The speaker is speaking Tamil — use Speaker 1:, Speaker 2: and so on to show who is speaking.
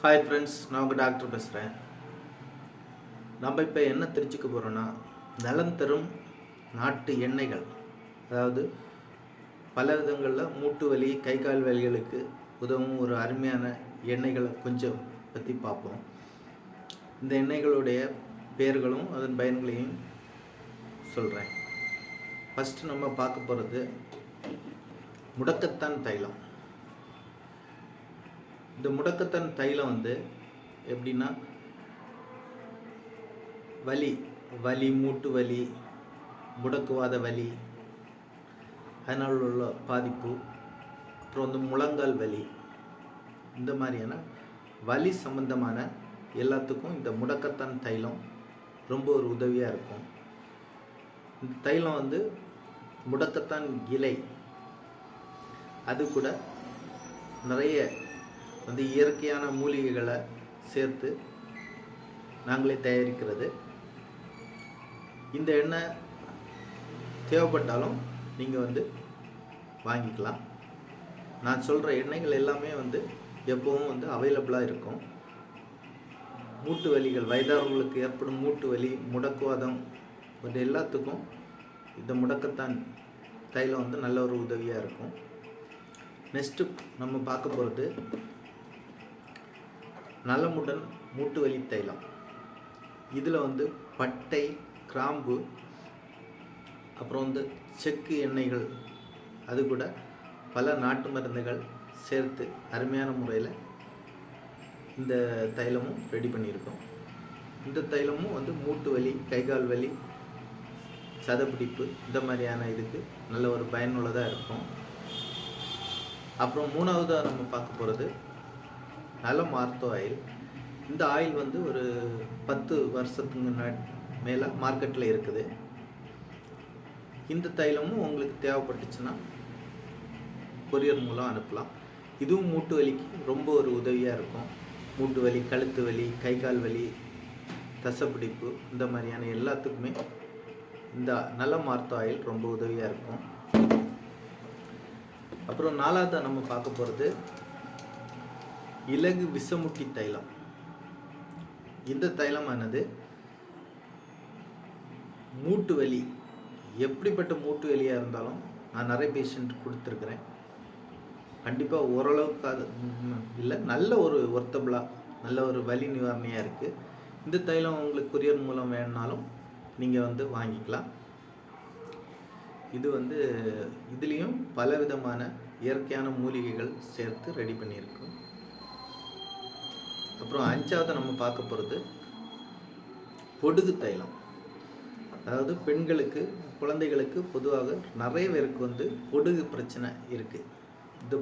Speaker 1: ஹாய் ஃப்ரெண்ட்ஸ், நான் உங்கள் டாக்டர் பேசுகிறேன். நம்ம இப்போ என்ன தெரிஞ்சுக்க போகிறோன்னா, நலம் தரும் நாட்டு எண்ணெய்கள், அதாவது பல விதங்களில் மூட்டு வலி, கை கால் வலிகளுக்கு உதவும் ஒரு அருமையான எண்ணெய்களை கொஞ்சம் பற்றி பார்ப்போம். இந்த எண்ணெய்களுடைய பெயர்களும் அதன் பயன்களையும் சொல்கிறேன். ஃபஸ்ட்டு நம்ம பார்க்க போகிறது முடக்கத்தான் தைலம். இந்த முடக்கத்தான் தைலம் எப்படின்னா, வலி மூட்டு வலி, முடக்குவாத வலி, அதனால் உள்ள பாதிப்பு, அப்புறம் முழங்கால் வலி, இந்த மாதிரியான வலி சம்பந்தமான எல்லாத்துக்கும் இந்த முடக்கத்தான் தைலம் ரொம்ப ஒரு உதவியாக இருக்கும். இந்த தைலம் முடக்கத்தான் இலை, அது கூட நிறைய இயற்கையான மூலிகைகளை சேர்த்து நாங்களே தயாரிக்கிறது. இந்த எண்ணெய் தேவைப்பட்டாலும் நீங்கள் வாங்கிக்கலாம். நான் சொல்கிற எண்ணெய்கள் எல்லாமே எப்பவும் அவைலபிளாக இருக்கும். மூட்டு வலிகள், வயதானவர்களுக்கு ஏற்படும் மூட்டு வலி, முடக்குவாதம் எல்லாத்துக்கும் இந்த முடக்கத்தான் தைலம் நல்ல ஒரு உதவியாக இருக்கும். நெக்ஸ்ட்டு நம்ம பார்க்க போகிறது நலமுடன் மூட்டு வலி தைலம். இதில் பட்டை, கிராம்பு, அப்புறம் செக்கு எண்ணெய்கள், அது கூட பல நாட்டு மருந்துகள் சேர்த்து அருமையான முறையில் இந்த தைலமும் ரெடி பண்ணியிருக்கோம். இந்த தைலமும் மூட்டு வலி, கைகால் வலி, சதைப்பிடிப்பு, இந்த மாதிரியான இதுக்கு நல்ல ஒரு பயனுள்ளதாக இருக்கும். அப்புறம் மூணாவதாக நம்ம பார்க்க போகிறது நலம் ஆர்த்தோ ஆயில். இந்த ஆயில் ஒரு 10 வருஷத்துக்கு மேலே மார்க்கெட்டில் இருக்குது. இந்த தைலமும் உங்களுக்கு தேவைப்பட்டுச்சுன்னா கொரியர் மூலம் அனுப்பலாம். இதுவும் மூட்டு வலிக்கு ரொம்ப ஒரு உதவியாக இருக்கும். மூட்டு வலி, கழுத்து வலி, கை கால் வலி, தசைப்பிடிப்பு, இந்த மாதிரியான எல்லாத்துக்குமே இந்த நலம் ஆர்த்தோ ஆயில் ரொம்ப உதவியாக இருக்கும். அப்புறம் நாலாவதாக நம்ம பார்க்க போகிறது இலகு விஷமுட்டி தைலம். இந்த தைலமானது மூட்டு வலி, எப்படிப்பட்ட மூட்டு வலியாக இருந்தாலும் நான் நிறைய பேஷண்ட் கொடுத்துருக்குறேன். கண்டிப்பாக ஓரளவுக்கு அது இல்லை, நல்ல ஒரு ஒர்த்தபிளாக, நல்ல ஒரு வலி நிவாரணியாக இருக்குது. இந்த தைலம் உங்களுக்கு கொரியர் மூலம் வேணுனாலும் நீங்கள் வாங்கிக்கலாம். இது இதுலேயும் பல விதமான இயற்கையான மூலிகைகள் சேர்த்து ரெடி பண்ணியிருக்கோம். அப்புறம் அஞ்சாவது நம்ம பார்க்க போகிறது பொடுகு தைலம். அதாவது பெண்களுக்கு, குழந்தைகளுக்கு பொதுவாக நிறைய பேருக்கு பொடுகு பிரச்சனை இருக்குது. இந்த